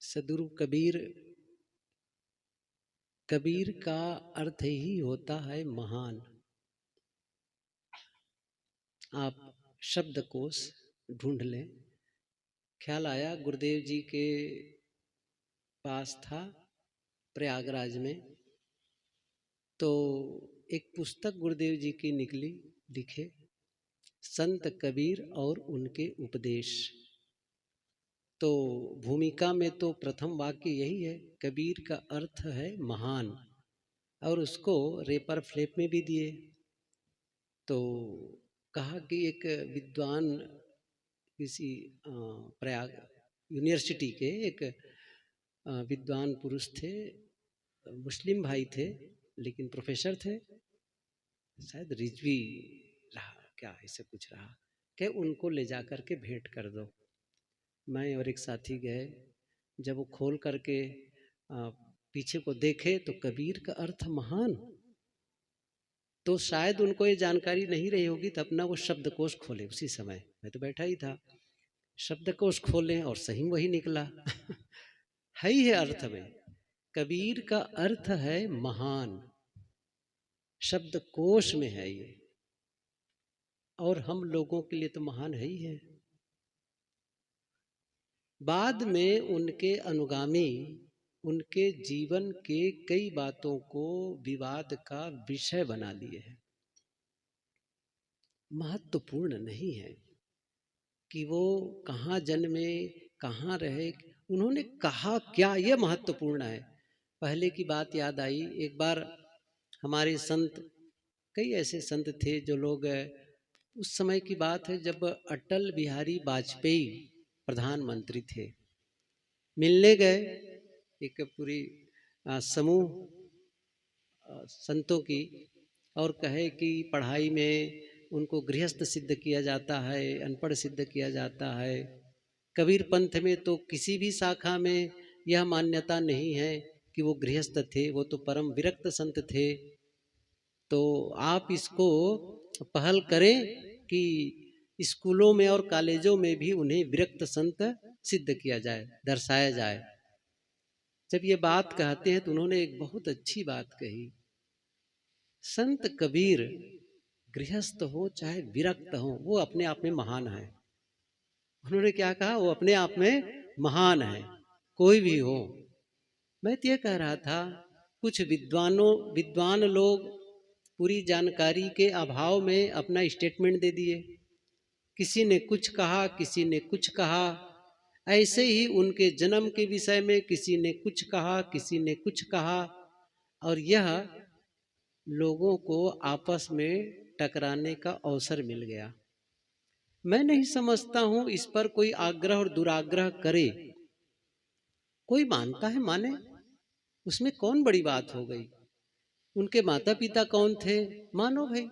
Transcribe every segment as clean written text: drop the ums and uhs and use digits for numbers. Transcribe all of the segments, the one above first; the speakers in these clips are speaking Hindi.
सदगुरु कबीर कबीर का अर्थ ही होता है महान। आप शब्दकोश ढूंढ लें। ख्याल आया गुरुदेव जी के पास था प्रयागराज में, तो एक पुस्तक गुरुदेव जी की निकली, लिखे संत कबीर और उनके उपदेश। तो भूमिका में तो प्रथम वाक्य यही है, कबीर का अर्थ है महान, और उसको रेपर फ्लैप में भी दिए। तो कहा कि एक विद्वान किसी प्रयाग यूनिवर्सिटी के एक विद्वान पुरुष थे, मुस्लिम भाई थे, लेकिन प्रोफेसर थे, शायद रिजवी रहा क्या ऐसे कुछ रहा, कि उनको ले जा कर के भेंट कर दो। मैं और एक साथी गए, जब वो खोल करके पीछे को देखे तो कबीर का अर्थ महान, तो शायद उनको ये जानकारी नहीं रही होगी, तो अपना वो शब्दकोश खोले। उसी समय मैं तो बैठा ही था, शब्दकोश खोले और सही वही निकला है ही है अर्थ में। कबीर का अर्थ है महान, शब्दकोश में है ये, और हम लोगों के लिए तो महान है ही है। बाद में उनके अनुगामी उनके जीवन के कई बातों को विवाद का विषय बना लिए हैं। महत्वपूर्ण नहीं है कि वो कहाँ जन्मे, कहाँ रहे, उन्होंने कहा क्या, यह महत्वपूर्ण है। पहले की बात याद आई, एक बार हमारे संत, कई ऐसे संत थे जो लोग, उस समय की बात है जब अटल बिहारी वाजपेयी प्रधानमंत्री थे, मिलने गए एक पूरी समूह संतों की, और कहे कि पढ़ाई में उनको गृहस्थ सिद्ध किया जाता है, अनपढ़ सिद्ध किया जाता है। कबीर पंथ में तो किसी भी शाखा में यह मान्यता नहीं है कि वो गृहस्थ थे, वो तो परम विरक्त संत थे। तो आप इसको पहल करें कि स्कूलों में और कॉलेजों में भी उन्हें विरक्त संत सिद्ध किया जाए, दर्शाया जाए। जब ये बात कहते हैं तो उन्होंने एक बहुत अच्छी बात कही, संत कबीर गृहस्थ हो चाहे विरक्त हो, वो अपने आप में महान है। उन्होंने क्या कहा, वो अपने आप में महान है, कोई भी हो। मैं तो ये कह रहा था, कुछ विद्वान लोग पूरी जानकारी के अभाव में अपना स्टेटमेंट दे दिए, किसी ने कुछ कहा, किसी ने कुछ कहा। ऐसे ही उनके जन्म के विषय में किसी ने कुछ कहा, किसी ने कुछ कहा, और यह लोगों को आपस में टकराने का अवसर मिल गया। मैं नहीं समझता हूं इस पर कोई आग्रह और दुराग्रह करे। कोई मानता है माने, उसमें कौन बड़ी बात हो गई। उनके माता पिता कौन थे, मानो भाई।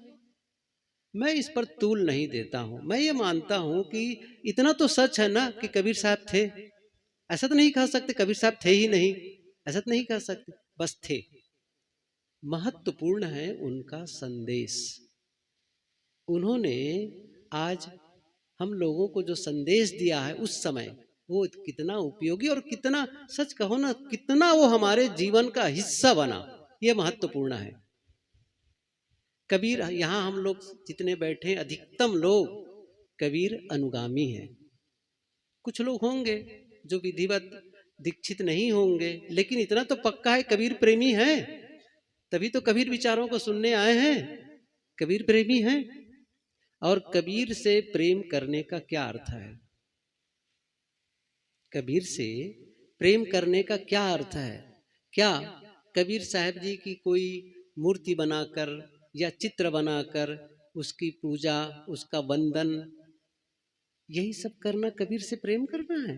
मैं इस पर तूल नहीं देता हूं। मैं ये मानता हूं कि इतना तो सच है ना कि कबीर साहब थे। ऐसा तो नहीं कह सकते कबीर साहब थे ही नहीं, ऐसा तो नहीं कह सकते, बस थे। महत्वपूर्ण है उनका संदेश। उन्होंने आज हम लोगों को जो संदेश दिया है उस समय, वो कितना उपयोगी और कितना, सच कहो ना, कितना वो हमारे जीवन का हिस्सा बना, ये महत्वपूर्ण है। कबीर, यहाँ हम लोग जितने बैठे, अधिकतम लोग कबीर अनुगामी हैं। कुछ लोग होंगे जो विधिवत दीक्षित नहीं होंगे, लेकिन इतना तो पक्का है कबीर प्रेमी हैं, तभी तो कबीर विचारों को सुनने आए हैं। कबीर प्रेमी हैं। और कबीर से प्रेम करने का क्या अर्थ है, कबीर से प्रेम करने का क्या अर्थ है। क्या कबीर साहब जी की कोई मूर्ति बनाकर या चित्र बनाकर उसकी पूजा, उसका वंदन, यही सब करना कबीर से प्रेम करना है?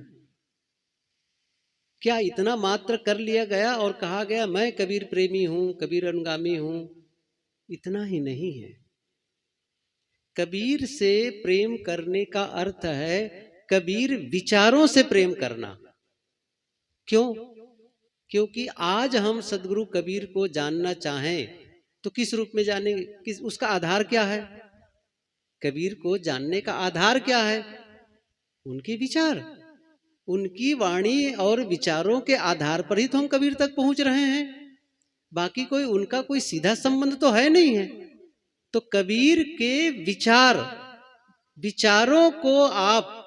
क्या इतना मात्र कर लिया गया और कहा गया मैं कबीर प्रेमी हूं, कबीर अनुगामी हूं? इतना ही नहीं है। कबीर से प्रेम करने का अर्थ है कबीर विचारों से प्रेम करना। क्यों? क्योंकि आज हम सदगुरु कबीर को जानना चाहें तो किस रूप में जानेंगे, किस, उसका आधार क्या है? कबीर को जानने का आधार क्या है? उनके विचार। उनकी वाणी और विचारों के आधार पर ही तो हम कबीर तक पहुंच रहे हैं। बाकी कोई उनका कोई सीधा संबंध तो है नहीं है। तो कबीर के विचारों को आप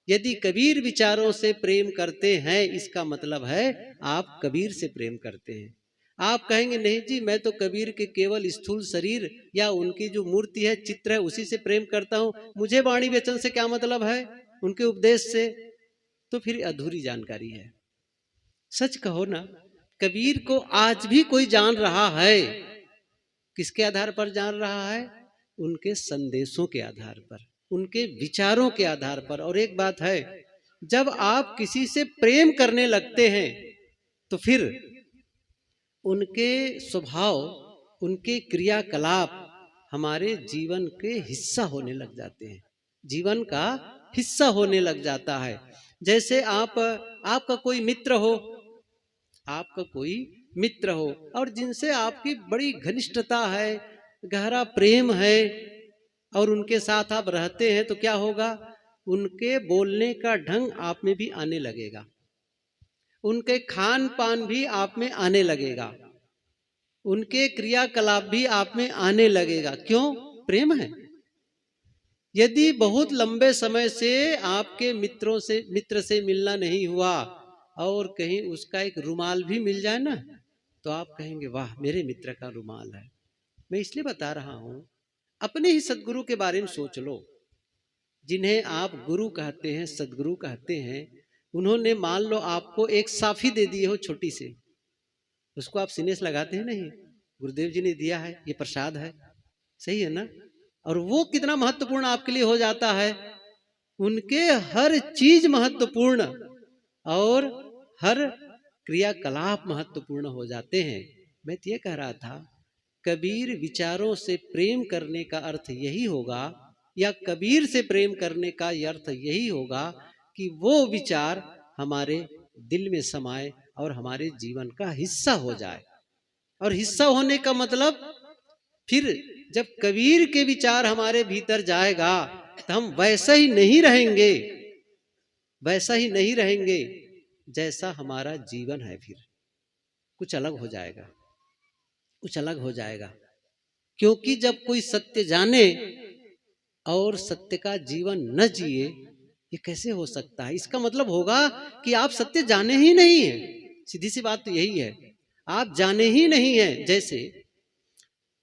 यदि कबीर विचारों से प्रेम करते हैं, इसका मतलब है आप कबीर से प्रेम करते हैं। आप कहेंगे नहीं जी, मैं तो कबीर के केवल स्थूल शरीर या उनकी जो मूर्ति है, चित्र है, उसी से प्रेम करता हूं, मुझे वाणी वचन से क्या मतलब है, उनके उपदेश से, तो फिर अधूरी जानकारी है। सच कहो ना, कबीर को आज भी कोई जान रहा है, किसके आधार पर जान रहा है? उनके संदेशों के आधार पर, उनके विचारों के आधार पर। और एक बात है, जब आप किसी से प्रेम करने लगते हैं तो फिर उनके स्वभाव, उनके क्रियाकलाप हमारे जीवन के हिस्सा होने लग जाते हैं, जीवन का हिस्सा होने लग जाता है। जैसे आपका कोई मित्र हो, आपका कोई मित्र हो और जिनसे आपकी बड़ी घनिष्ठता है, गहरा प्रेम है, और उनके साथ आप रहते हैं, तो क्या होगा? उनके बोलने का ढंग आप में भी आने लगेगा, उनके खान पान भी आप में आने लगेगा, उनके क्रियाकलाप भी आप में आने लगेगा। क्यों? प्रेम है। यदि बहुत लंबे समय से आपके मित्र से मिलना नहीं हुआ और कहीं उसका एक रुमाल भी मिल जाए ना, तो आप कहेंगे वाह, मेरे मित्र का रुमाल है। मैं इसलिए बता रहा हूं, अपने ही सदगुरु के बारे में सोच लो, जिन्हें आप गुरु कहते हैं, सदगुरु कहते हैं। उन्होंने मान लो आपको एक साफी दे दी हो छोटी सी, उसको आप सीने से लगाते हैं नहीं, गुरुदेव जी ने दिया है, ये प्रसाद है, सही है ना? और वो कितना महत्वपूर्ण आपके लिए हो जाता है। उनके हर चीज महत्वपूर्ण और हर क्रियाकलाप महत्वपूर्ण हो जाते हैं। मैं तो ये कह रहा था, कबीर विचारों से प्रेम करने का अर्थ यही होगा, या कबीर से प्रेम करने का अर्थ यही होगा कि वो विचार हमारे दिल में समाए और हमारे जीवन का हिस्सा हो जाए। और हिस्सा होने का मतलब, फिर जब कबीर के विचार हमारे भीतर जाएगा तो हम वैसा ही नहीं रहेंगे, वैसा ही नहीं रहेंगे जैसा हमारा जीवन है। फिर कुछ अलग हो जाएगा, कुछ अलग हो जाएगा। क्योंकि जब कोई सत्य जाने और सत्य का जीवन न जिए, ये कैसे हो सकता है? इसका मतलब होगा कि आप सत्य जाने ही नहीं है। सीधी सी बात तो यही है, आप जाने ही नहीं है। जैसे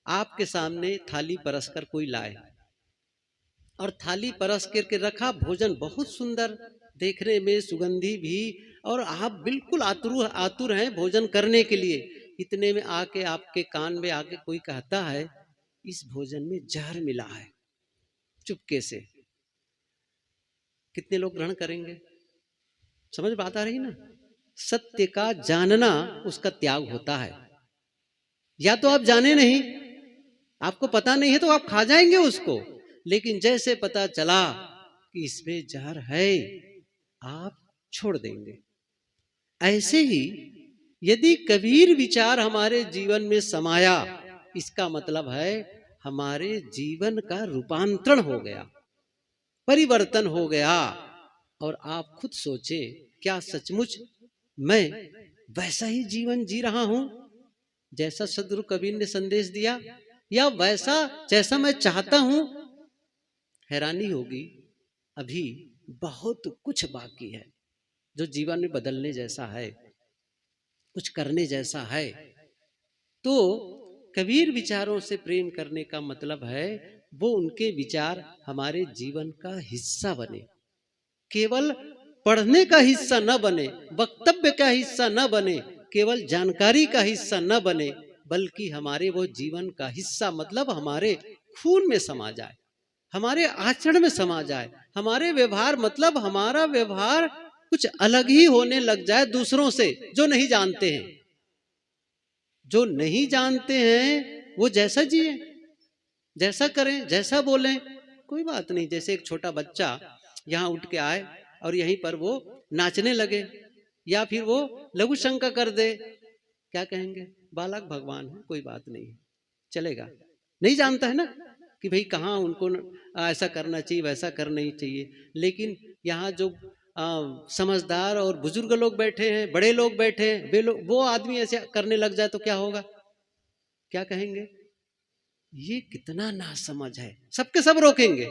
आपके सामने थाली परसकर कोई लाए और थाली परस करके रखा, भोजन बहुत सुंदर देखने में, सुगंधी भी, और आप बिल्कुल आतुर हैं भोजन करने के लिए। इतने में आके आपके कान में आके कोई कहता है, इस भोजन में जहर मिला है, चुपके से। कितने लोग ग्रहण करेंगे? समझ बात आ रही ना? सत्य का जानना उसका त्याग होता है। या तो आप जाने नहीं, आपको पता नहीं है तो आप खा जाएंगे उसको, लेकिन जैसे पता चला कि इसमें जहर है, आप छोड़ देंगे। ऐसे ही यदि कबीर विचार हमारे जीवन में समाया, इसका मतलब है हमारे जीवन का रूपांतरण हो गया, परिवर्तन हो गया। और आप खुद सोचे, क्या सचमुच मैं वैसा ही जीवन जी रहा हूं जैसा सदगुरु कबीर ने संदेश दिया, या वैसा जैसा मैं चाहता हूं? हैरानी होगी, अभी बहुत कुछ बाकी है जो जीवन में बदलने जैसा है, कुछ करने जैसा है। तो कबीर विचारों से प्रेम करने का मतलब है वो उनके विचार हमारे जीवन का हिस्सा बने, केवल पढ़ने का हिस्सा न बने, वक्तव्य का हिस्सा न बने, केवल जानकारी का हिस्सा न बने, बल्कि हमारे वो जीवन का हिस्सा, मतलब हमारे खून में समा जाए, हमारे आचरण में समा जाए, हमारे व्यवहार, मतलब हमारा व्यवहार कुछ अलग ही होने लग जाए दूसरों से जो नहीं जानते हैं। जो नहीं जानते हैं वो जैसा जिए, जैसा करें, जैसा बोलें, कोई बात नहीं। जैसे एक छोटा बच्चा यहाँ उठ के आए और यहीं पर वो नाचने लगे, या फिर वो लघु शंका कर दे, क्या कहेंगे? बालक भगवान है, कोई बात नहीं, चलेगा। नहीं जानता है ना कि भाई कहाँ उनको ऐसा करना चाहिए, वैसा करना ही चाहिए। लेकिन यहाँ जो समझदार और बुजुर्ग लोग बैठे हैं, बड़े लोग बैठे हैं, वो आदमी ऐसे करने लग जाए तो क्या होगा, क्या कहेंगे, ये कितना नासमझ है, सबके सब रोकेंगे।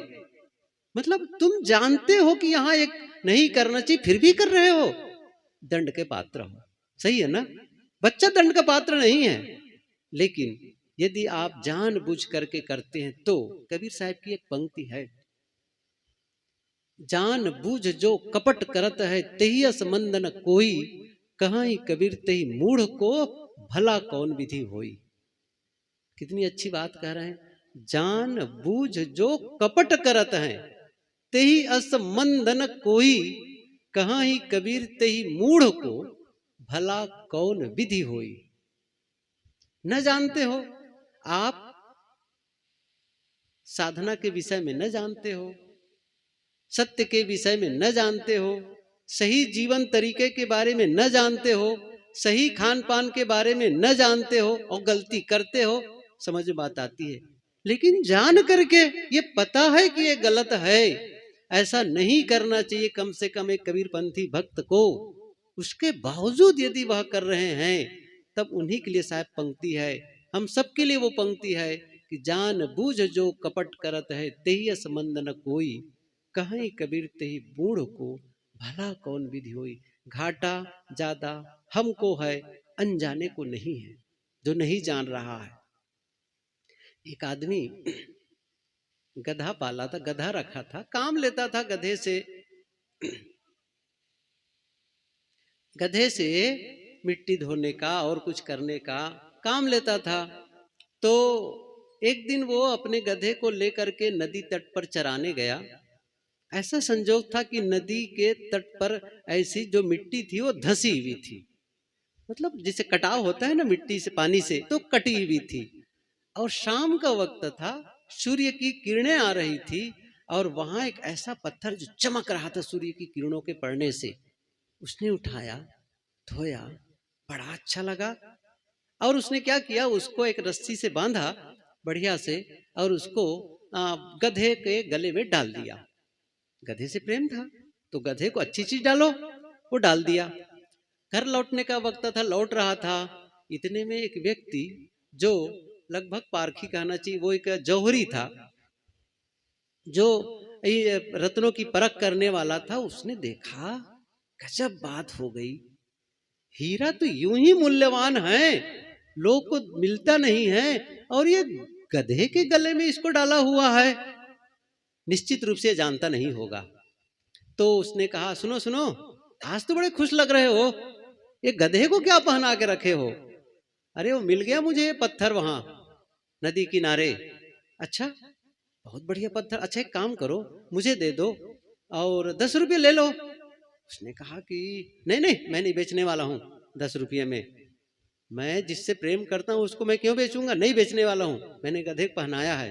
मतलब तुम जानते हो कि यहाँ एक नहीं करना चाहिए, फिर भी कर रहे हो, दंड के पात्र हो। सही है ना, बच्चा दंड का पात्र नहीं है, लेकिन यदि आप जानबूझ करके करते हैं तो, कबीर साहब की एक पंक्ति है, जान बूझ जो कपट करत है तेहियस मंद न कोई, कहाई कबीर तेहि मूढ़ को भला कौन विधि होई। कितनी अच्छी बात कह रहे हैं, जान बूझ जो कपट करत है तेहि अस मंद न कोई, कहाई कबीर तेहि मूढ़ को भला कौन विधि होई। न जानते हो आप, साधना के विषय में न जानते हो, सत्य के विषय में न जानते हो, सही जीवन तरीके के बारे में न जानते हो, सही खान पान के बारे में न जानते हो और गलती करते हो, समझ में बात आती है। लेकिन जान करके ये पता है कि ये गलत है, ऐसा नहीं करना चाहिए कम से कम एक कबीरपंथी भक्त को, उसके बावजूद यदि वह कर रहे हैं, तब उन्हीं के लिए शायद पंक्ति है, हम सबके लिए वो पंक्ति है कि जान बूझ जो कपट करत है तेहि संबंध न कोई, कहीं कबीर तेहि बूढ़ को भला कौन विधि होई। घाटा ज्यादा हमको है, अनजाने को नहीं है, जो नहीं जान रहा है। एक आदमी गधा पाला था, गधा रखा था, काम लेता था गधे से, गधे से मिट्टी धोने का और कुछ करने का काम लेता था। तो एक दिन वो अपने गधे को लेकर के नदी तट पर चराने गया। ऐसा संजोग था कि नदी के तट पर ऐसी जो मिट्टी थी वो धसी हुई थी, मतलब जिसे कटाव होता है ना मिट्टी से, पानी से, तो कटी हुई थी। और शाम का वक्त था, सूर्य की किरणें आ रही थी, और वहां एक ऐसा पत्थर जो चमक रहा था सूर्य की किरणों के पड़ने से, उसने उठाया, धोया, बड़ा अच्छा लगा। और उसने क्या किया, उसको एक रस्सी से बांधा बढ़िया से, और उसको गधे के गले में डाल दिया। गधे से प्रेम था तो गधे को अच्छी चीज डालो, वो डाल दिया। घर लौटने का वक्त था, लौट रहा था, इतने में एक व्यक्ति जो लगभग पारखी कहना चाहिए, वो एक जौहरी था, जो रत्नों की परख करने वाला था, उसने देखा गजब बात हो गई, हीरा तो यूं ही मूल्यवान है, लोग को मिलता नहीं है, और ये गधे के गले में इसको डाला हुआ है, निश्चित रूप से जानता नहीं होगा। तो उसने कहा, सुनो सुनो, आज तो बड़े खुश लग रहे हो, ये गधे को क्या पहना के रखे हो? अरे वो मिल गया मुझे ये पत्थर वहां नदी किनारे। अच्छा, बहुत बढ़िया पत्थर, अच्छा एक काम करो, मुझे दे दो और 10 रुपये ले लो। उसने कहा कि नहीं नहीं, मैं नहीं बेचने वाला हूँ 10 रुपये में, मैं जिससे प्रेम करता हूँ उसको मैं क्यों बेचूंगा, नहीं बेचने वाला हूँ, मैंने गधे को पहनाया है।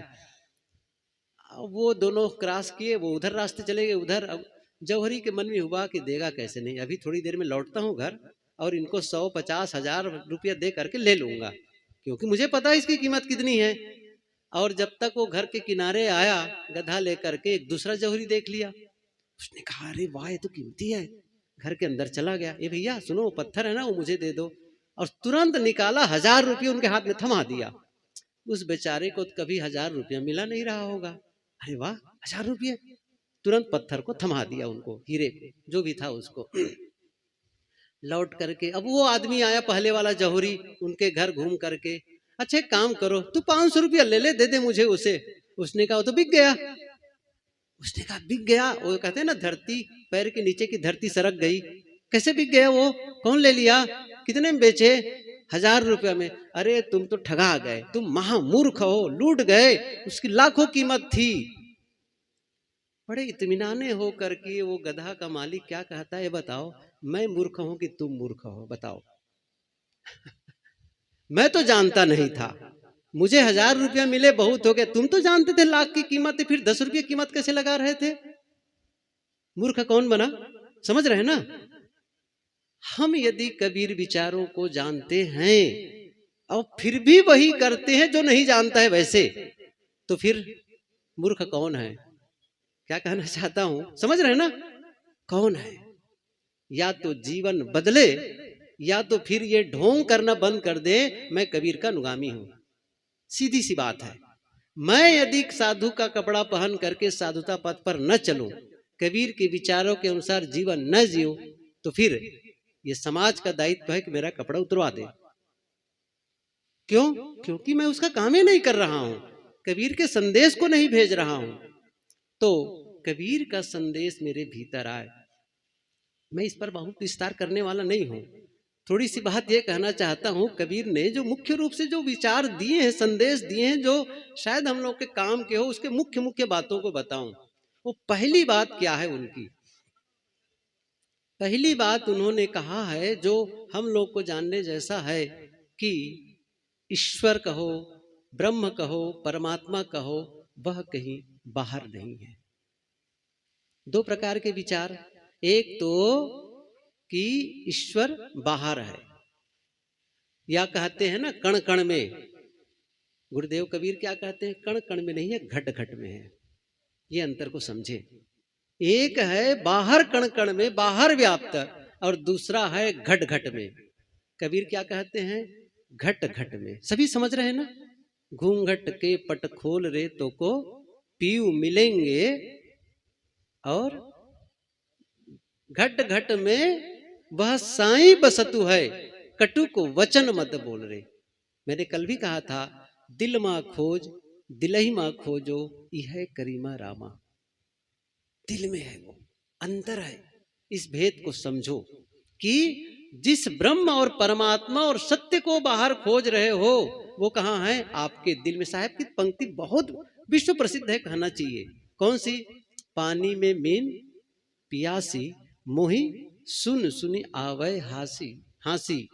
वो दोनों क्रॉस किए, वो उधर रास्ते चले गए उधर। अब जौहरी के मन में हुआ कि देगा कैसे नहीं, अभी थोड़ी देर में लौटता हूँ घर और इनको 100-50,000 रुपया दे करके ले लूंगा, क्योंकि मुझे पता है इसकी कीमत कितनी है। और जब तक वो घर के किनारे आया गधा लेकर के, एक दूसरा जौहरी देख लिया, उसने कहा अरे वाह ये तो कीमती है, घर के अंदर चला गया, ये भैया सुनो पत्थर है ना वो मुझे दे दो, और तुरंत निकाला, 1000 रुपये उनके हाथ में थमा दिया। उस बेचारे को कभी 1000 रुपया मिला नहीं रहा होगा, अरे वाह 1000 रुपये, तुरंत पत्थर को थमा दिया, उनको हीरे को जो भी था उसको। लौट करके अब वो आदमी आया पहले वाला जौहरी, उनके घर घूम करके, अच्छा एक काम करो तू 500 रुपया ले ले, दे दे मुझे उसे। उसने कहा वो तो बिक गया। उसने कहा बिक गया, वो कहते हैं ना धरती, पैर के नीचे की धरती सरक गई, कैसे बिक गया वो, कौन ले लिया, कितने में बेचे, 1000 रुपया में। अरे तुम तो ठगा गए, तुम महामूर्ख हो, लूट गए, उसकी लाखों कीमत थी। बड़े इत्मीनाने हो करके वो गधा का मालिक क्या कहता है, बताओ मैं मूर्ख हूं कि तुम मूर्ख हो, बताओ। मैं तो जानता नहीं था, मुझे 1000 रुपया मिले बहुत हो गए, तुम तो जानते थे लाख की कीमत है, फिर 10 रुपये कीमत कैसे लगा रहे थे, मूर्ख कौन बना, समझ रहे ना। हम यदि कबीर विचारों को जानते हैं और फिर भी वही करते हैं जो नहीं जानता है वैसे, तो फिर मूर्ख कौन है, क्या कहना चाहता हूं, समझ रहे ना, कौन है। या तो जीवन बदले या तो फिर ये ढोंग करना बंद कर दे, मैं कबीर का अनुगामी हूं। सीधी सी बात है। मैं यदि साधु का कपड़ा पहन करके साधुता पथ पर न चलूं, कबीर के विचारों के अनुसार जीवन न जियो, तो फिर ये समाज का दायित्व है कि मेरा कपड़ा उतरवा दे। क्यों? क्योंकि मैं उसका काम ही नहीं कर रहा हूं, कबीर के संदेश को नहीं भेज रहा हूं। तो कबीर का संदेश मेरे भीतर आए। मैं इस पर बहुत विस्तार करने वाला नहीं हूं। थोड़ी सी बात यह कहना चाहता हूं, कबीर ने जो मुख्य रूप से जो विचार दिए हैं, संदेश दिए हैं, जो शायद हम लोग के काम के हो, उसके मुख्य मुख्य बातों को बताऊं। वो पहली बात क्या है उनकी? पहली बात उन्होंने कहा है, जो हम लोग को जानने जैसा है, कि ईश्वर कहो, ब्रह्म कहो, परमात्मा कहो, वह कहीं बाहर नहीं है। दो प्रकार के विचार। एक तो कि ईश्वर बाहर है, या कहते हैं ना कण कण में। गुरुदेव कबीर क्या कहते हैं? कण कण में नहीं है, घट घट में है। ये अंतर को समझे। एक है बाहर कण कण में, बाहर व्याप्त, और दूसरा है घट घट में। कबीर क्या कहते हैं? घट घट में। सभी समझ रहे हैं ना? घूंघट के पट खोल रे तो को पीऊ मिलेंगे, और घट घट में वह साईं बसतु है, कटुक वचन मत बोल रे। मैंने कल भी कहा था, दिल मां खोज दिलही मां खोजो, यह करीमा रामा। दिल में है, वो अंदर है। इस भेद को समझो कि जिस ब्रह्म और परमात्मा और सत्य को बाहर खोज रहे हो, वो कहाँ है? आपके दिल में। साहब की पंक्ति बहुत विश्व प्रसिद्ध है, कहना चाहिए। कौन सी? पानी में मीन पियासी, मोही सुन सुनी आवै हासी हासी।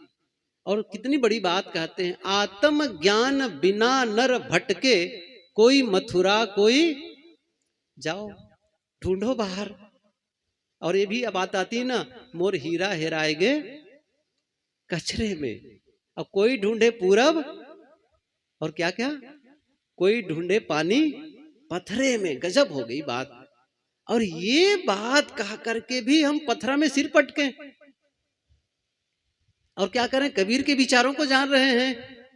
और कितनी बड़ी बात कहते हैं, आत्म ज्ञान बिना नर भटके, कोई मथुरा कोई जाओ, ढूंढो बाहर। और ये भी अब बात आती है ना, मोर हीरा हेराएगे कचरे में। अब कोई ढूंढे पूरब, और क्या क्या, कोई ढूंढे पानी पथरे में। गजब हो गई बात। और ये बात कह करके भी हम पथरा में सिर पटके, और क्या करें? कबीर के विचारों को जान रहे हैं।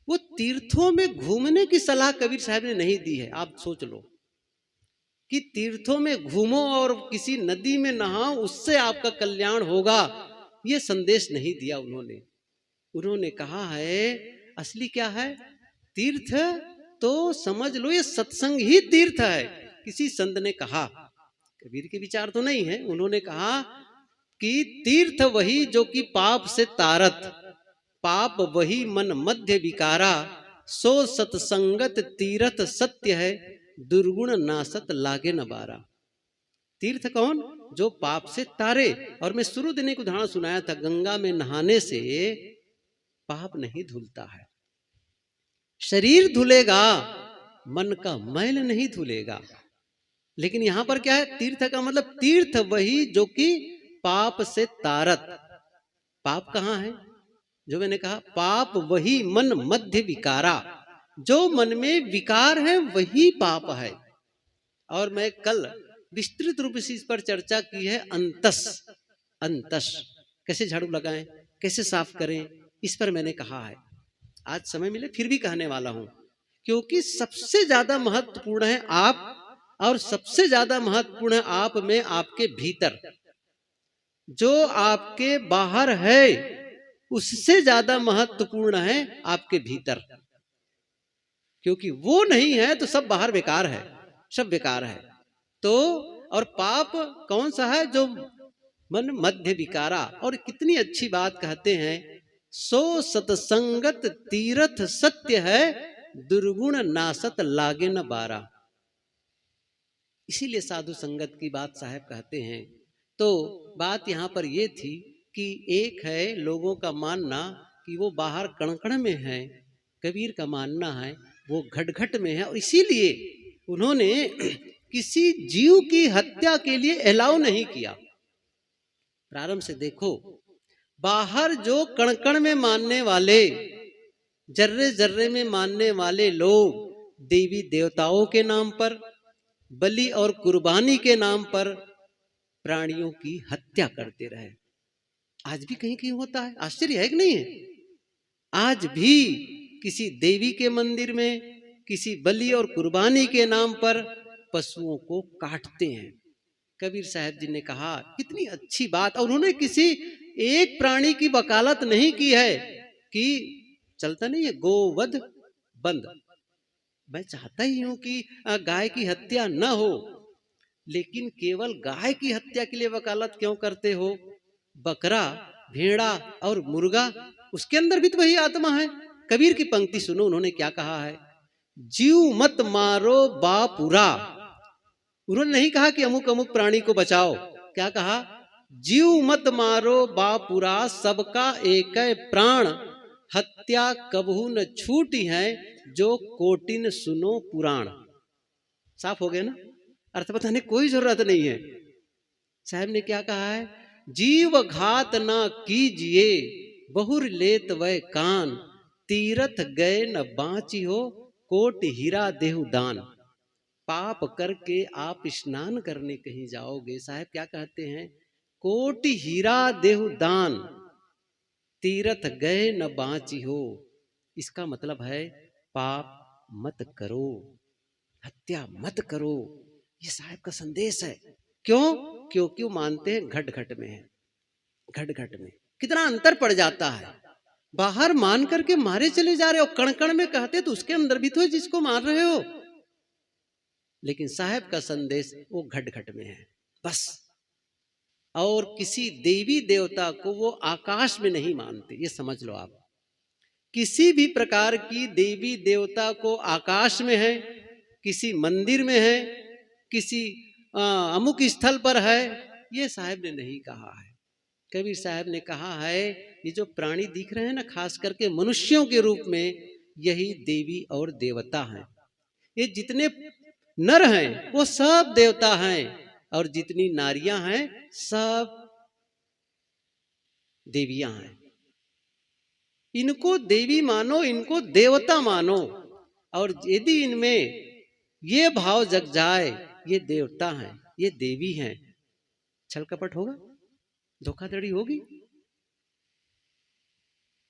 वो तीर्थों में घूमने की सलाह कबीर साहब ने नहीं दी है। आप सोच लो कि तीर्थों में घूमो और किसी नदी में नहाओ, उससे आपका कल्याण होगा, ये संदेश नहीं दिया उन्होंने। उन्होंने कहा है, असली क्या है? तीर्थ तो समझ लो ये सत्संग ही तीर्थ है। किसी संत ने कहा, कबीर के विचार तो नहीं है, उन्होंने कहा कि तीर्थ वही जो कि पाप से तारत, पाप वही मन मध्य विकारा, सो सत्संगत तीर्थ सत्य है, दुर्गुण नासत लागे न बारा। तीर्थ कौन? जो पाप से तारे। और मैं शुरू दिन एक उदाहरण सुनाया था, गंगा में नहाने से पाप नहीं धुलता है। शरीर धुलेगा, मन का मैल नहीं धुलेगा। लेकिन यहां पर क्या है? तीर्थ का मतलब तीर्थ वही जो कि पाप से तारत। पाप कहां है? जो मैंने कहा, पाप वही मन मध्य विकारा। जो मन में विकार है वही पाप है। और मैं कल विस्तृत रूप से इस पर चर्चा की है। अंतस, अंतस कैसे झाड़ू लगाएं, कैसे साफ करें, इस पर मैंने कहा है। आज समय मिले फिर भी कहने वाला हूं, क्योंकि सबसे ज्यादा महत्वपूर्ण है आप, और सबसे ज्यादा महत्वपूर्ण है आप में, आपके भीतर। जो आपके बाहर है उससे ज्यादा महत्वपूर्ण है आपके भीतर। क्योंकि वो नहीं है तो सब बाहर बेकार है, सब बेकार है। तो और पाप कौन सा है? जो मन मध्य विकारा। और कितनी अच्छी बात कहते हैं, सो सतसंगत तीर्थ सत्य है, दुर्गुण नासत लागे न बारा। इसीलिए साधु संगत की बात साहब कहते हैं। तो बात यहाँ पर यह थी कि एक है लोगों का मानना कि वो बाहर कणकण में है, कबीर का मानना है वो घट घट में है। और इसीलिए उन्होंने किसी जीव की हत्या के लिए अलाउ नहीं किया। प्रारंभ से देखो, बाहर जो कणकण में मानने वाले, जर्रे जर्रे में मानने वाले लोग देवी देवताओं के नाम पर, बलि और कुर्बानी के नाम पर प्राणियों की हत्या करते रहे। आज भी कहीं कहीं होता है, आश्चर्य है कि नहीं है? आज भी किसी देवी के मंदिर में किसी बलि और कुर्बानी के नाम पर पशुओं को काटते हैं। कबीर साहब जी ने कहा, कितनी अच्छी बात, और उन्होंने किसी एक प्राणी की वकालत नहीं की है कि चलता नहीं है गोवध बंद। मैं चाहता ही हूं कि गाय की हत्या न हो, लेकिन केवल गाय की हत्या के लिए वकालत क्यों करते हो? बकरा, भेड़ा और मुर्गा, उसके अंदर भी तो वही आत्मा है। कबीर की पंक्ति सुनो, उन्होंने क्या कहा है, जीव मत मारो बापुरा। उन्होंने नहीं कहा कि अमुक अमुक प्राणी को बचाओ, क्या कहा, जीव मत मारो बापुरा, सबका एक प्राण, हत्या कबहू न छूटी है, जो कोटिन सुनो पुराण। साफ हो गया ना? अर्थ बताने कोई जरूरत नहीं है। साहब ने क्या कहा है, जीव घात ना कीजिए, बहुर लेत वह कान, तीरथ गए न बाची हो, कोट हीरा देहु दान। पाप करके आप स्नान करने कहीं जाओगे, साहब क्या कहते हैं, कोटि हीरा देहु दान, तीरथ गए न बाची हो। इसका मतलब है पाप मत करो, हत्या मत करो। ये साहब का संदेश है। क्यों? क्योंकि वो मानते हैं घट घट में है। घट घट में कितना अंतर पड़ जाता है। बाहर मान करके मारे चले जा रहे हो, कण कण में कहते तो उसके अंदर भी तो है जिसको मार रहे हो। लेकिन साहब का संदेश वो घट घट में है बस। और किसी देवी देवता को वो आकाश में नहीं मानते, ये समझ लो आप। किसी भी प्रकार की देवी देवता को आकाश में है, किसी मंदिर में है, किसी अमुक स्थल पर है, ये साहब ने नहीं कहा है। कबीर साहब ने कहा है, ये जो प्राणी दिख रहे हैं ना, खास करके मनुष्यों के रूप में, यही देवी और देवता हैं। ये जितने नर हैं वो सब देवता हैं, और जितनी नारियां हैं सब देवियां हैं। इनको देवी मानो, इनको देवता मानो, और यदि इनमें ये भाव जग जाए, ये देवता हैं, ये देवी हैं, छल कपट होगा, धोखाधड़ी होगी,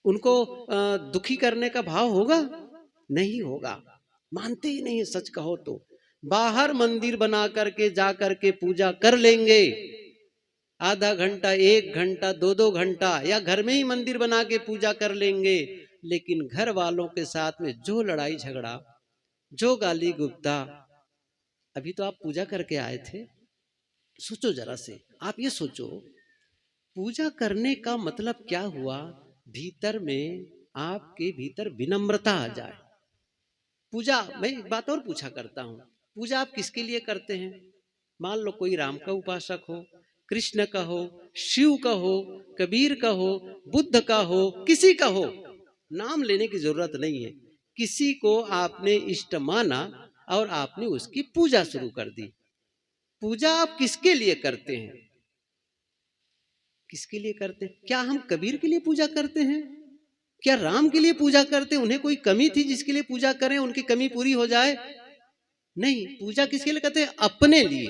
उनको दुखी करने का भाव होगा? नहीं होगा। मानते ही नहीं है सच कहो तो। बाहर मंदिर बना करके जा करके पूजा कर लेंगे, आधा घंटा, 1 घंटा, 2-2 घंटा, या घर में ही मंदिर बना के पूजा कर लेंगे, लेकिन घर वालों के साथ में जो लड़ाई झगड़ा, जो गाली गुप्ता। अभी तो आप पूजा करके आए थे, सोचो जरा से, आप ये सोचो, पूजा करने का मतलब क्या हुआ? भीतर में, आपके भीतर विनम्रता आ जाए। पूजा, मैं एक बात और पूछा करता हूं, पूजा आप किसके लिए करते हैं? मान लो कोई राम का उपासक हो, कृष्ण का हो, शिव का हो, कबीर का हो, बुद्ध का हो, किसी का हो, नाम लेने की जरूरत नहीं है, किसी को आपने इष्ट माना और आपने उसकी पूजा शुरू कर दी। पूजा आप किसके लिए करते हैं? किसके लिए करते हैं? क्या हम कबीर के लिए पूजा करते हैं? क्या राम के लिए पूजा करते हैं? उन्हें कोई कमी थी जिसके लिए पूजा करें, उनकी कमी पूरी हो जाए? नहीं। पूजा किसके लिए करते हैं? अपने लिए।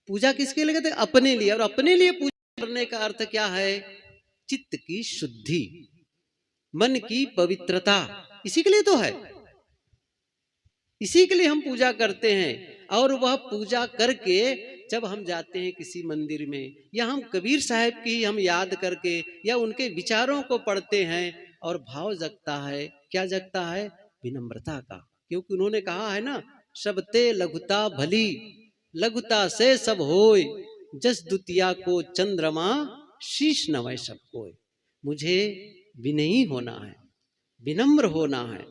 पूजा किसके लिए करते हैं? अपने लिए। और अपने लिए पूजा करने का अर्थ क्या है? चित्त की शुद्धि, मन की पवित्रता, इसी के लिए तो है। इसी के लिए हम पूजा करते हैं। और वह पूजा करके जब हम जाते हैं किसी मंदिर में, या हम कबीर साहब की हम याद करके या उनके विचारों को पढ़ते हैं, और भाव जगता है, क्या जगता है? विनम्रता का। क्योंकि उन्होंने कहा है ना, सबते लघुता भली, लघुता से सब होय, जस दुतिया को चंद्रमा, शीश नवै सब कोय। मुझे विनयी होना है, विनम्र होना है,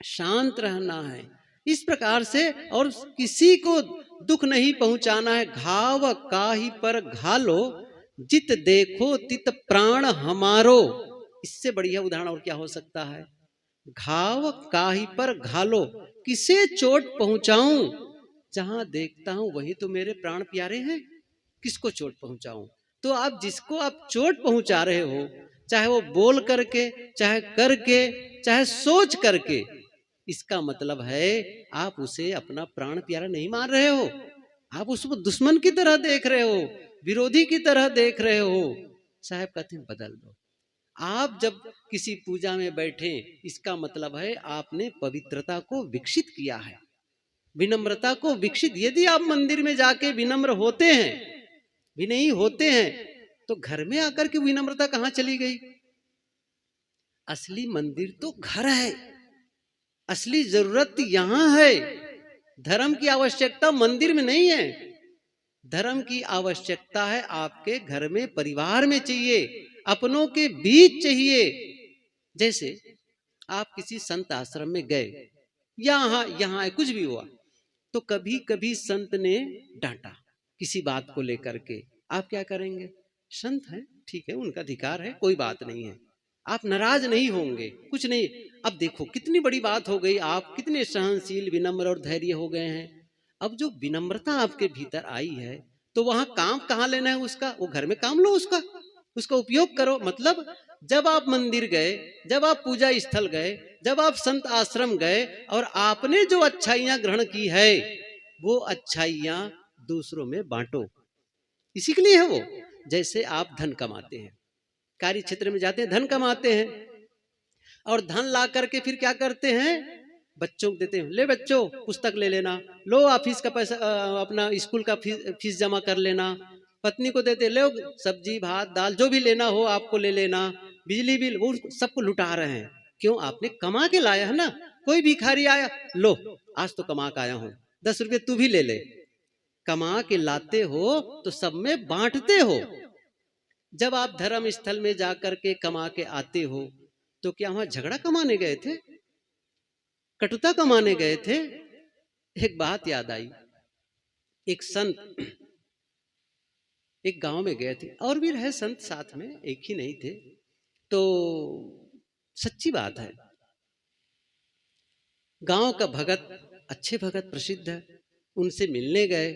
शांत रहना है, इस प्रकार से, और किसी को दुख नहीं पहुंचाना है। घाव काहि पर घालो, जित देखो तित प्राण हमारो। इससे बढ़िया उदाहरण और क्या हो सकता है? घाव काहि पर घालो, किसे चोट पहुंचाऊं, जहां देखता हूं वही तो मेरे प्राण प्यारे हैं, किसको चोट पहुंचाऊं? तो आप जिसको आप चोट पहुंचा रहे हो, चाहे वो बोल करके, चाहे करके, चाहे सोच करके, इसका मतलब है आप उसे अपना प्राण प्यारा नहीं मान रहे हो। आप उसको दुश्मन की तरह देख रहे हो, विरोधी की तरह देख रहे हो। साहब कहते हैं बदल दो। आप जब किसी पूजा में बैठे, इसका मतलब है आपने पवित्रता को विकसित किया है, विनम्रता को विकसित। यदि आप मंदिर में जाके विनम्र होते हैं, विनयी होते हैं, तो घर में आकर के विनम्रता कहां चली गई? असली मंदिर तो घर है, असली जरूरत यहां है। धर्म की आवश्यकता मंदिर में नहीं है, धर्म की आवश्यकता है आपके घर में, परिवार में चाहिए, अपनों के बीच चाहिए। जैसे आप किसी संत आश्रम में गए, यहां यहां कुछ भी हुआ, तो कभी कभी संत ने डांटा किसी बात को लेकर के, आप क्या करेंगे? संत है, ठीक है, उनका अधिकार है, कोई बात नहीं है, आप नाराज नहीं होंगे, कुछ नहीं। अब देखो कितनी बड़ी बात हो गई, आप कितने सहनशील, विनम्र और धैर्य हो गए हैं। अब जो विनम्रता आपके भीतर आई है, तो वहां काम कहां लेना है उसका? वो घर में काम लो उसका, उसका उपयोग करो। मतलब जब आप मंदिर गए, जब आप पूजा स्थल गए, जब आप संत आश्रम गए और आपने जो अच्छाइयां ग्रहण की है, वो अच्छाइयां दूसरों में बांटो, इसी के लिए है वो। जैसे आप धन कमाते हैं, कार्य क्षेत्र में जाते हैं, धन कमाते हैं, और धन ला करके फिर क्या करते हैं? बच्चों को देते हैं, ले बच्चों पुस्तक ले लेना, लो ऑफिस का पैसा, अपना स्कूल का फीस जमा कर लेना। पत्नी को देते, लो सब्जी भात दाल जो भी लेना हो आपको ले लेना, बिजली बिल, वो सबको लुटा रहे हैं। क्यों? आपने कमा के लाया है ना। कोई भिखारी आया, लो आज तो कमा के आया हूं, 10 रुपये तू भी ले ले। कमा के लाते हो तो सब में बांटते हो। जब आप धर्म स्थल में जाकर के कमा के आते हो, तो क्या वहां झगड़ा कमाने गए थे? कटुता कमाने गए थे? एक बात याद आई, एक संत एक गांव में गए थे, और भी रहे संत साथ में, एक ही नहीं थे। तो सच्ची बात है, गांव का भगत, अच्छे भगत प्रसिद्ध है, उनसे मिलने गए,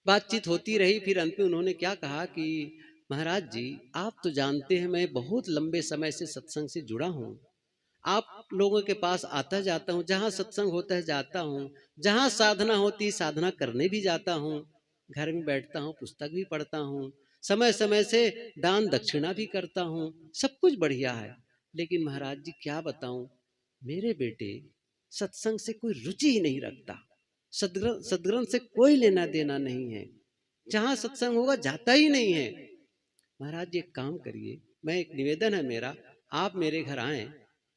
बातचीत होती रही। फिर अंत में उन्होंने क्या कहा कि महाराज जी, आप तो जानते हैं मैं बहुत लंबे समय से सत्संग से जुड़ा हूं, आप लोगों के पास आता जाता हूँ, जहाँ सत्संग होता है जाता हूँ, जहाँ साधना होती साधना करने भी जाता हूँ, घर में बैठता हूँ, पुस्तक भी पढ़ता हूँ, समय समय से दान दक्षिणा भी करता हूँ, सब कुछ बढ़िया है। लेकिन महाराज जी क्या बताऊं, मेरे बेटे सत्संग से कोई रुचि ही नहीं रखता, सदग्रंथ से कोई लेना देना नहीं है, जहाँ सत्संग होगा जाता ही नहीं है। महाराज जी एक काम करिए, मैं एक निवेदन है मेरा, आप मेरे घर आए,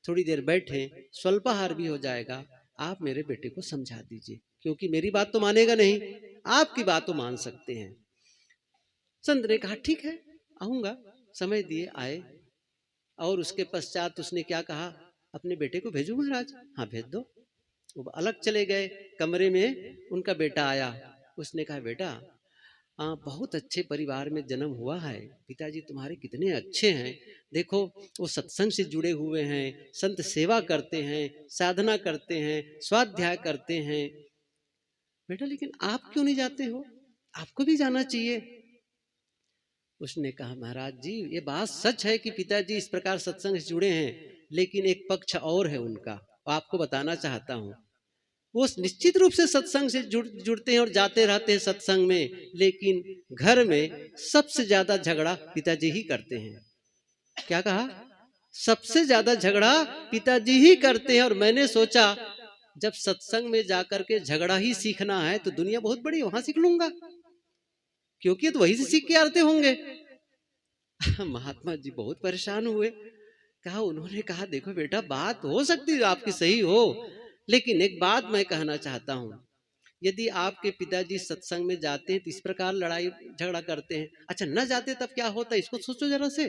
थोड़ी देर बैठे, स्वल्पाहार भी हो जाएगा, आप मेरे बेटे को समझा दीजिए, क्योंकि मेरी बात तो मानेगा नहीं, आपकी बात तो मान सकते हैं। संत ने कहा ठीक है, आऊंगा। समय दिए, आए, और उसके पश्चात उसने क्या कहा, अपने बेटे को भेजू महाराज? हाँ भेज दो। वो अलग चले गए, कमरे में उनका बेटा आया, उसने कहा बेटा, बहुत अच्छे परिवार में जन्म हुआ है, पिताजी तुम्हारे कितने अच्छे हैं, देखो वो सत्संग से जुड़े हुए हैं, संत सेवा करते हैं, साधना करते हैं, स्वाध्याय करते हैं। बेटा लेकिन आप क्यों नहीं जाते हो, आपको भी जाना चाहिए। उसने कहा महाराज जी ये बात सच है कि पिताजी इस प्रकार सत्संग से जुड़े हैं, लेकिन एक पक्ष और है उनका, आपको बताना चाहता हूँ। वो निश्चित रूप से सत्संग से जुड़ते हैं और जाते रहते हैं सत्संग में, लेकिन घर में सबसे ज्यादा झगड़ा पिताजी ही करते हैं। क्या कहा? सबसे ज्यादा झगड़ा पिताजी ही करते हैं। और मैंने सोचा जब सत्संग में जाकर के झगड़ा ही सीखना है तो दुनिया बहुत बड़ी, वहां सीख लूंगा, क्योंकि तो वही से सीख के आते होंगे। महात्मा जी बहुत परेशान हुए। कहा, उन्होंने कहा देखो बेटा बात हो सकती है आपकी सही हो, लेकिन एक बात मैं कहना चाहता हूं, यदि आपके पिताजी सत्संग में जाते हैं तो इस प्रकार लड़ाई झगड़ा करते हैं, अच्छा न जाते तब क्या होता है, इसको सोचो जरा से,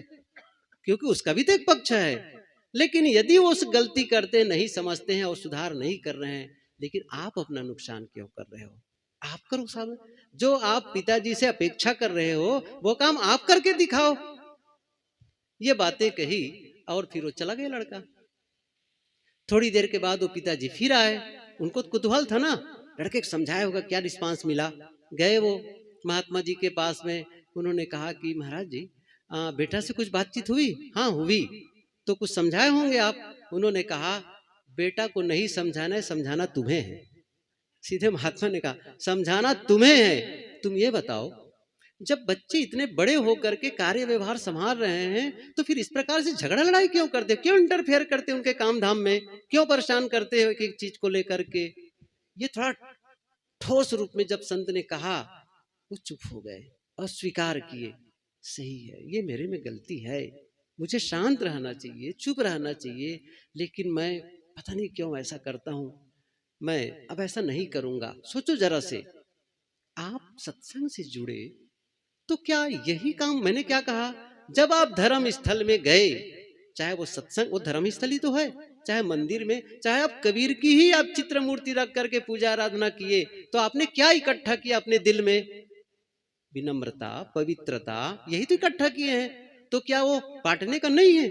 क्योंकि उसका भी तो एक पक्ष है। लेकिन यदि वो उस गलती करते नहीं समझते हैं और सुधार नहीं कर रहे हैं, लेकिन आप अपना नुकसान क्यों कर रहे हो? आप करो साहब, जो आप पिताजी से अपेक्षा कर रहे हो वो काम आप करके दिखाओ। ये बातें कही और फिर वो चला गया लड़का। थोड़ी देर के बाद वो पिताजी फिर आए, उनको कुतूहल था ना, लड़के को समझाया होगा क्या रिस्पांस मिला। गए वो महात्मा जी के पास में, उन्होंने कहा कि महाराज जी बेटा से कुछ बातचीत हुई? हाँ हुई। तो कुछ समझाए होंगे आप? उन्होंने कहा बेटा को नहीं समझाना है, समझाना तुम्हें है। सीधे महात्मा ने कहा समझाना तुम्हें है, तुम ये बताओ जब बच्चे इतने बड़े होकर के कार्य व्यवहार संभाल रहे हैं तो फिर इस प्रकार से झगड़ा लड़ाई क्यों करते, क्यों इंटरफेयर करते उनके काम धाम में, क्यों परेशान करते हो एक एक चीज को लेकर के। ये थोड़ा ठोस रूप में जब संत ने कहा वो चुप हो गए और स्वीकार किए, सही है ये मेरे में गलती है, मुझे शांत रहना चाहिए, चुप रहना चाहिए, लेकिन मैं पता नहीं क्यों ऐसा करता हूं, मैं अब ऐसा नहीं करूंगा। सोचो जरा से, आप सत्संग से जुड़े तो क्या यही काम, मैंने क्या कहा, जब आप धर्म स्थल में गए, चाहे वो सत्संग, वो धर्म स्थल ही तो है, चाहे मंदिर में, चाहे आप कबीर की ही आप चित्र मूर्ति रख करके पूजा आराधना किए, तो आपने क्या इकट्ठा किया अपने दिल में, विनम्रता, पवित्रता, यही तो इकट्ठा किए हैं। तो क्या वो बांटने का नहीं है?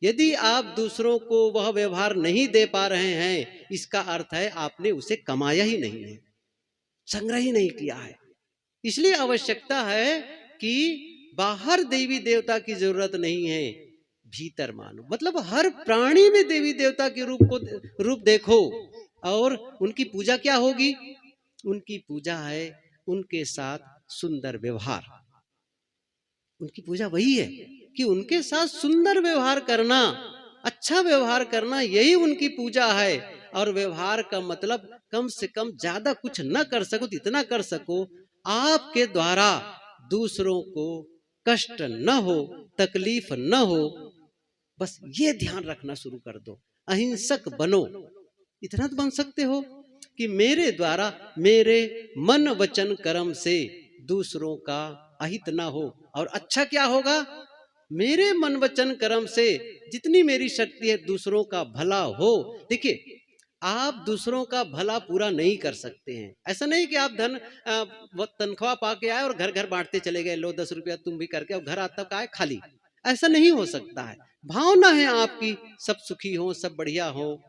यदि आप दूसरों को वह व्यवहार नहीं दे पा रहे हैं, इसका अर्थ है आपने उसे कमाया ही नहीं है, संग्रह ही नहीं किया है। इसलिए आवश्यकता है कि बाहर देवी देवता की जरूरत नहीं है, भीतर मानो, मतलब हर प्राणी में देवी देवता के रूप देखो। और उनकी पूजा क्या होगी? उनकी पूजा है उनके साथ सुंदर व्यवहार। उनकी पूजा वही है कि उनके साथ सुंदर व्यवहार करना, अच्छा व्यवहार करना, यही उनकी पूजा है। और व्यवहार का मतलब कम से कम ज्यादा कुछ न कर सको तो इतना कर सको, आपके द्वारा दूसरों को कष्ट न हो, तकलीफ न हो, बस ये ध्यान रखना शुरू कर दो। अहिंसक बनो, इतना तो बन सकते हो कि मेरे द्वारा, मेरे मन वचन कर्म से दूसरों का अहित ना हो। और अच्छा क्या होगा? मेरे मन वचन कर्म से जितनी मेरी शक्ति है दूसरों का भला हो। देखिए, आप दूसरों का भला पूरा नहीं कर सकते हैं। ऐसा नहीं कि आप तनख्वाह पाके आए और घर घर बांटते चले गए, लो 10 रुपया तुम भी करके, और घर आता का आए खाली। ऐसा नहीं हो सकता है। भावना है आपकी सब सुखी हो, सब बढ़िया हो,